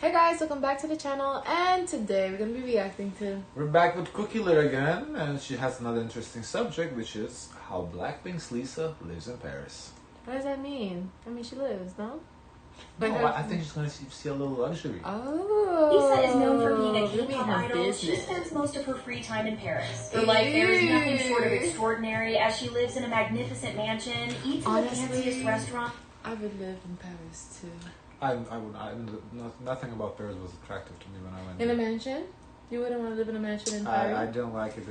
Hey guys, welcome back to the channel, and today we're going to be reacting to... We're back with Cookie Lit again, and she has another interesting subject, which is how Blackpink's Lisa lives in Paris. What does that mean? I mean, she lives, no? No, I think she's going to see a little luxury. Oh. Lisa is known for being a K-pop idol. She spends most of her free time in Paris. Her life there is nothing short of extraordinary, as she lives in a magnificent mansion, eats in the fanciest restaurant. I would live in Paris too. Nothing about Paris was attractive to me when I went in there. A mansion? You wouldn't want to live in a mansion in Paris? I didn't like it.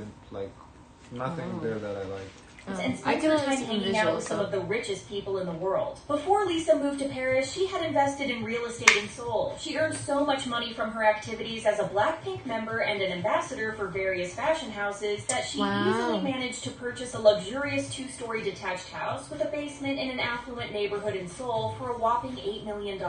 Nothing there that I liked. And spends her time hanging out with some of the richest people in the world. Before Lisa moved to Paris, she had invested in real estate in Seoul. She earned so much money from her activities as a Blackpink member and an ambassador for various fashion houses that she easily managed to purchase a luxurious 2-story detached house with a basement in an affluent neighborhood in Seoul for a whopping $8 million.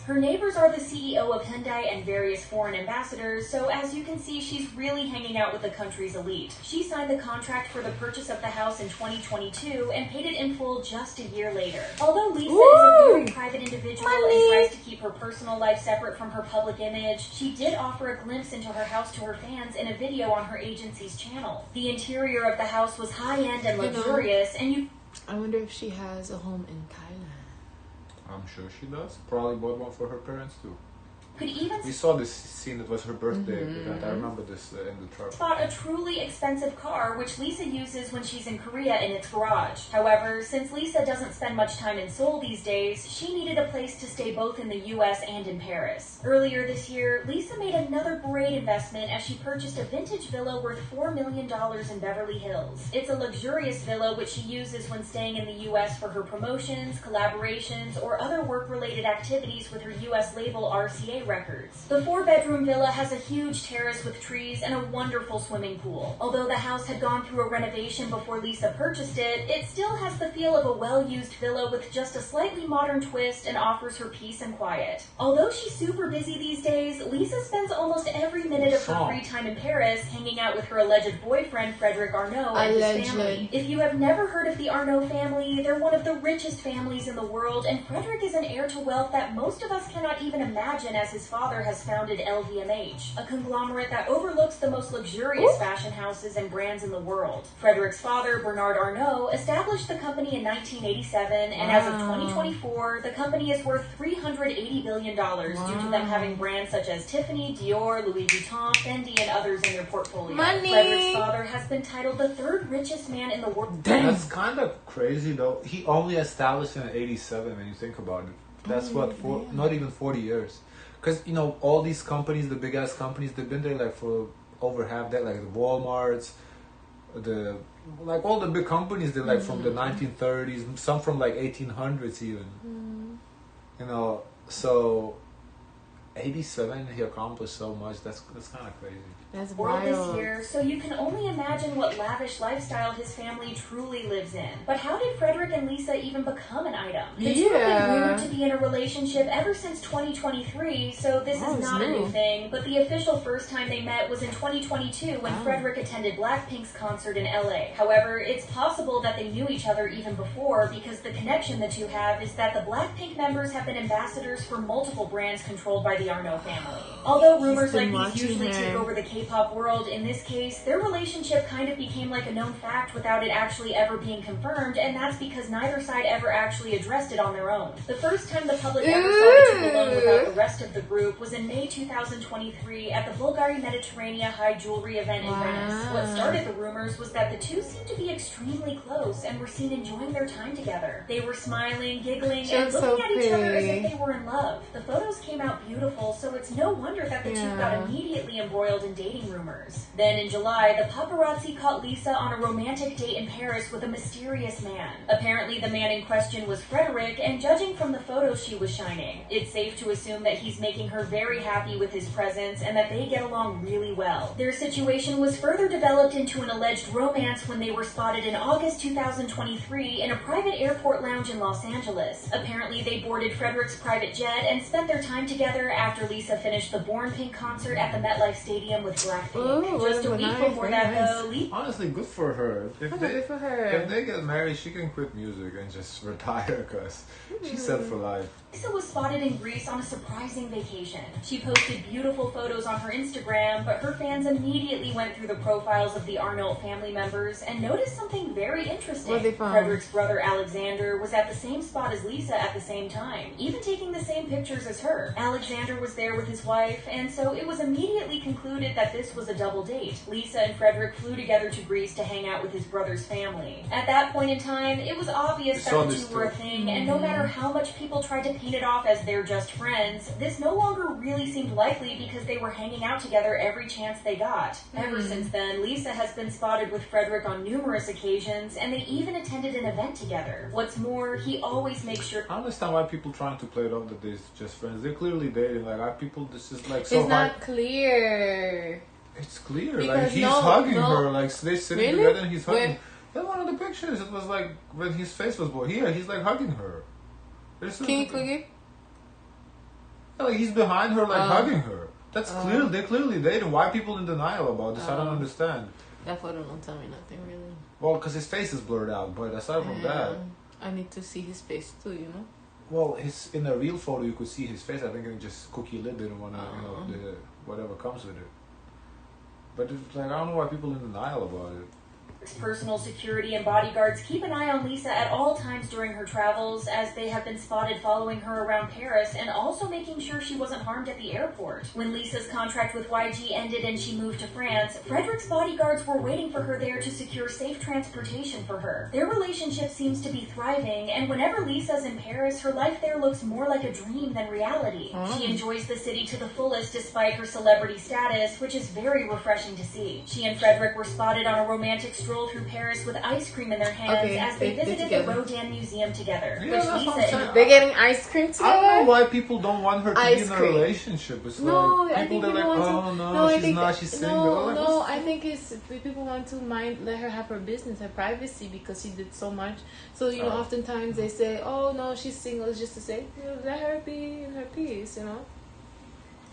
Her neighbors are the CEO of Hyundai and various foreign ambassadors, so as you can see, she's really hanging out with the country's elite. She signed the contract for the purchase of the house in 2022 and paid it in full just a year later. Although Lisa is a very private individual and tries to keep her personal life separate from her public image, she did offer a glimpse into her house to her fans in a video on her agency's channel. The interior of the house was high-end and luxurious, I wonder if she has a home in Thailand. I'm sure she does. Probably bought one for her parents too. We saw this scene. It was her birthday event. I remember this in the truck. Bought a truly expensive car, which Lisa uses when she's in Korea in its garage. However, since Lisa doesn't spend much time in Seoul these days, she needed a place to stay both in the US and in Paris. Earlier this year, Lisa made another great investment as she purchased a vintage villa worth $4 million in Beverly Hills. It's a luxurious villa which she uses when staying in the US for her promotions, collaborations, or other work-related activities with her US label RCA Records. The 4-bedroom villa has a huge terrace with trees and a wonderful swimming pool. Although the house had gone through a renovation before Lisa purchased it, it still has the feel of a well-used villa with just a slightly modern twist and offers her peace and quiet. Although she's super busy these days, Lisa spends almost every minute of her free time in Paris hanging out with her alleged boyfriend Frederick Arnault and his family. If you have never heard of the Arnault family, they're one of the richest families in the world, and Frederick is an heir to wealth that most of us cannot even imagine, as his father has founded LVMH, a conglomerate that overlooks the most luxurious fashion houses and brands in the world. Frederick's father, Bernard Arnault, established the company in 1987, and as of 2024, the company is worth $380 billion due to them having brands such as Tiffany, Dior, Louis Vuitton, Fendi, and others in their portfolio. Frederick's father has been titled the 3rd richest man in the world. That's kind of crazy though. He only established in 87 when you think about it. That's not even 40 years. Because, you know, all these companies, the big-ass companies, they've been there, like, for over half that, like, the Walmarts, all the big companies, they're, like, from the 1930s, some from, like, 1800s even. You know, so 87, he accomplished so much. That's kind of crazy. That's World this year, so you can only imagine what lavish lifestyle his family truly lives in. But how did Frederick and Lisa even become an item? The two have been rumored to be in a relationship ever since 2023, so this is not a new thing, but the official first time they met was in 2022 when Frederick attended Blackpink's concert in LA. However, it's possible that they knew each other even before, because the connection the two have is that the Blackpink members have been ambassadors for multiple brands controlled by the Arnault family. Although rumors like these usually take over the K-pop world, in this case, their relationship kind of became like a known fact without it actually ever being confirmed, and that's because neither side ever actually addressed it on their own. The first time the public ever saw the two alone without the rest of the group was in May 2023 at the Bulgari Mediterranean High Jewelry event in Venice. What started the rumors was that the two seemed to be extremely close and were seen enjoying their time together. They were smiling, giggling, and looking at each other as if they were in love. The photos came out beautiful, so it's no wonder that the two got immediately embroiled in dating rumors. Then in July, the paparazzi caught Lisa on a romantic date in Paris with a mysterious man. Apparently, the man in question was Frederick, and judging from the photos she was shining, it's safe to assume that he's making her very happy with his presence and that they get along really well. Their situation was further developed into an alleged romance when they were spotted in August 2023 in a private airport lounge in Los Angeles. Apparently, they boarded Frederick's private jet and spent their time together after Lisa finished the Born Pink concert at the MetLife Stadium with Blackpink. Just a week before that, though, honestly, good for her. If they get married, she can quit music and just retire, because she's set for life. Lisa was spotted in Greece on a surprising vacation. She posted beautiful photos on her Instagram, but her fans immediately went through the profiles of the Arnault family members and noticed something very interesting. What they found? Frederick's brother Alexander was at the same spot as Lisa at the same time, even taking the same pictures as her. Alexander was there with his wife, and so it was immediately concluded that this was a double date. Lisa and Frederick flew together to Greece to hang out with his brother's family. At that point in time, it was obvious that the two were a thing, and no matter how much people tried to paint it off as they're just friends, this no longer really seemed likely because they were hanging out together every chance they got. Ever since then, Lisa has been spotted with Frederick on numerous occasions, and they even attended an event together. What's more, he always makes sure... I understand why people trying to play it off that they're just friends. They're clearly dating. Like, people, this is like so It's not clear. It's clear. Because like, he's hugging no. her. Like, they're sitting Really? together and he's hugging. Where? In one of the pictures, it was like when his face was born. Here, he's like hugging her. Can you click it? Like, he's behind her, like hugging her. That's clear. They're clearly dating. Why are people in denial about this? I don't understand. That photo don't tell me nothing really. Well, because his face is blurred out. But aside from that, I need to see his face too. You know. well, in a real photo you could see his face. I think it just Cookie Lid didn't want to, the whatever comes with it. But it's like, I don't know why people in denial about it. Personal security and bodyguards keep an eye on Lisa at all times during her travels, as they have been spotted following her around Paris and also making sure she wasn't harmed at the airport. When Lisa's contract with YG ended and she moved to France, Frederick's bodyguards were waiting for her there to secure safe transportation for her. Their relationship seems to be thriving, and whenever Lisa's in Paris, her life there looks more like a dream than reality. She enjoys the city to the fullest despite her celebrity status, which is very refreshing to see. She and Frederick were spotted on a romantic stroll through Paris with ice cream in their hands as they visited the Rodin Museum together. Yeah, which that's what I'm Lisa saying. They're getting ice cream together. I don't know why people don't want her to Ice be in a cream. relationship. It's No, like I people think they're like, people oh want to. no, I she's think not. She's single. No, Like, no, what's- I think it's people want to let her have her business, her privacy, because she did so much. So oftentimes they say, oh no, she's single, it's just to say, let her be in her peace, you know.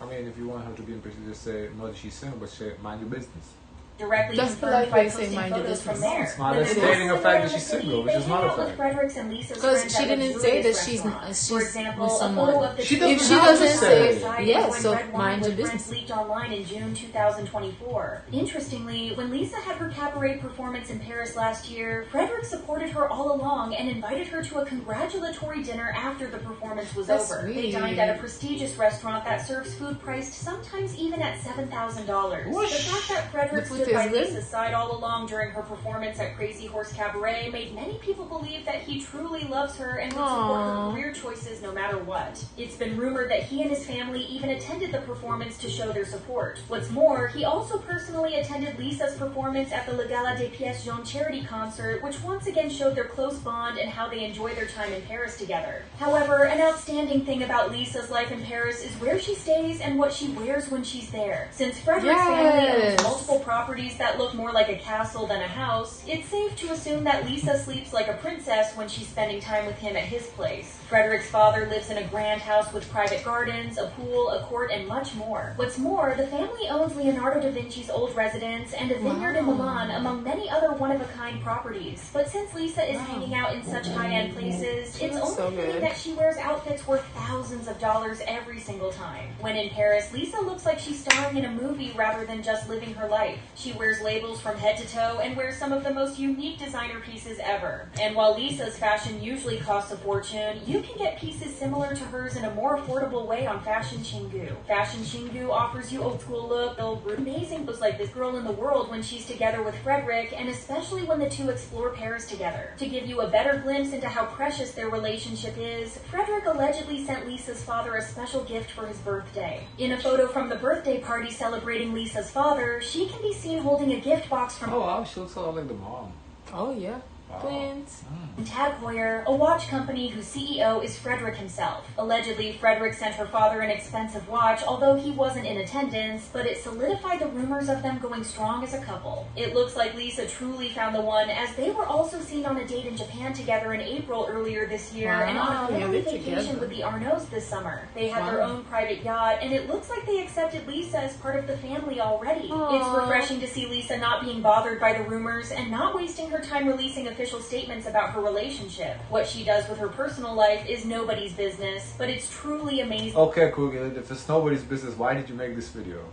I mean, if you want her to be in peace, just say no, that she's single, but say mind your business. directly That's confirmed polite by way to say posting mind your photos from business. there. It's not When as they stating a visit fact around that the she's city, single, which they is hang not a out with fact. Frederick's and Lisa's Because friends she at didn't say luxurious that she's restaurants. For with example, a someone. photo of the She two doesn't If she have to doesn't say. side yeah, by so red wine mind your with friends business. leaked online in June 2024. Interestingly, when Lisa had her cabaret performance in Paris last year, Frederick supported her all along and invited her to a congratulatory dinner after the performance was That's over. They sweet. dined at a prestigious restaurant that serves food priced sometimes even at $7,000. The Whoosh. fact that Frederick The food stood by is good. Lisa's side all along during her performance at Crazy Horse Cabaret made many people believe that he truly loves her and would support her Aww. career choices no matter what. It's been rumored that he and his family even attended the performance to show their support. What's more, he also personally attended Lisa's performance at the Le Gala des Pièces Jaunes charity concert, which once again showed their close bond and how they enjoy their time in Paris together. However, an outstanding thing about Lisa's life in Paris is where she stays and what she wears when she's there. Since Frederick's family owns Yes. multiple properties that look more like a castle than a house, it's safe to assume that Lisa sleeps like a princess when she's spending time with him at his place. Frederick's father lives in a grand house with private gardens, a pool, a court, and much more. What's more, the family owns Leonardo da Vinci's old residence and a vineyard in Milan, among many other one-of-a-kind properties. But since Lisa is hanging out in such high-end places, She it's looks only so fitting good. that she wears outfits worth thousands of dollars every single time. When in Paris, Lisa looks like she's starring in a movie rather than just living her life. She wears labels from head to toe and wears some of the most unique designer pieces ever. And while Lisa's fashion usually costs a fortune, you can get pieces similar to hers in a more affordable way on Fashion Chingu. Fashion Chingu offers you old school look, amazing looks like this girl in the world when she's together with Frederick, and especially when the two explore Paris together. To give you a better glimpse into how precious their relationship is, Frederick allegedly sent Lisa's father a special gift for his birthday. In a photo from the birthday party celebrating Lisa's father, she can be seen holding a gift box from Oh wow, she looks a lot like the mom. Oh yeah, Wow. twins. Tag Heuer, a watch company whose CEO is Frederick himself. Allegedly, Frederick sent her father an expensive watch, although he wasn't in attendance, but it solidified the rumors of them going strong as a couple. It looks like Lisa truly found the one, as they were also seen on a date in Japan together in April earlier this year, and on a Wow, family they're vacation together. with the Arnauts this summer. They had their own private yacht, and it looks like they accepted Lisa as part of the family already. Aww. It's refreshing to see Lisa not being bothered by the rumors and not wasting her time releasing a official statements about her relationship. What she does with her personal life is nobody's business, but it's truly amazing. Okay, cool. If it's nobody's business, why did you make this video?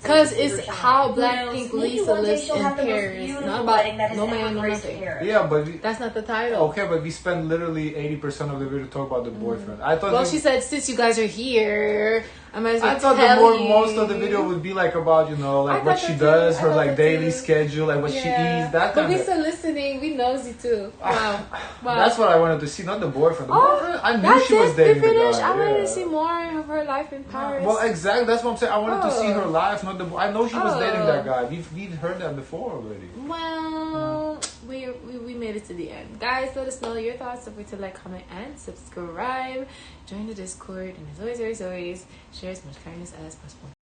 Because it's how Blackpink Lisa lives in Paris. Not about no man, no nothing. Yeah, but that's not the title. Okay, but we spend literally 80% of the video talk about the boyfriend. I thought. Well, she said, since you guys are here, I might as well thought tell most of the video would be like about, you know, like what she does, her like daily schedule, like what she eats, that kind But of. we still listening. We nosy too. Wow. That's what I wanted to see, not the boyfriend. The boyfriend, I knew she was dating the guy. I wanted to see more of her life in Paris. Well, exactly. That's what I'm saying. I wanted to see her life, not the. I know she was dating that guy. We've heard that before already. Well, we made it to the end, guys. Let us know your thoughts. Don't forget to like, comment, and subscribe. Join the Discord, and as always, share as much kindness as possible.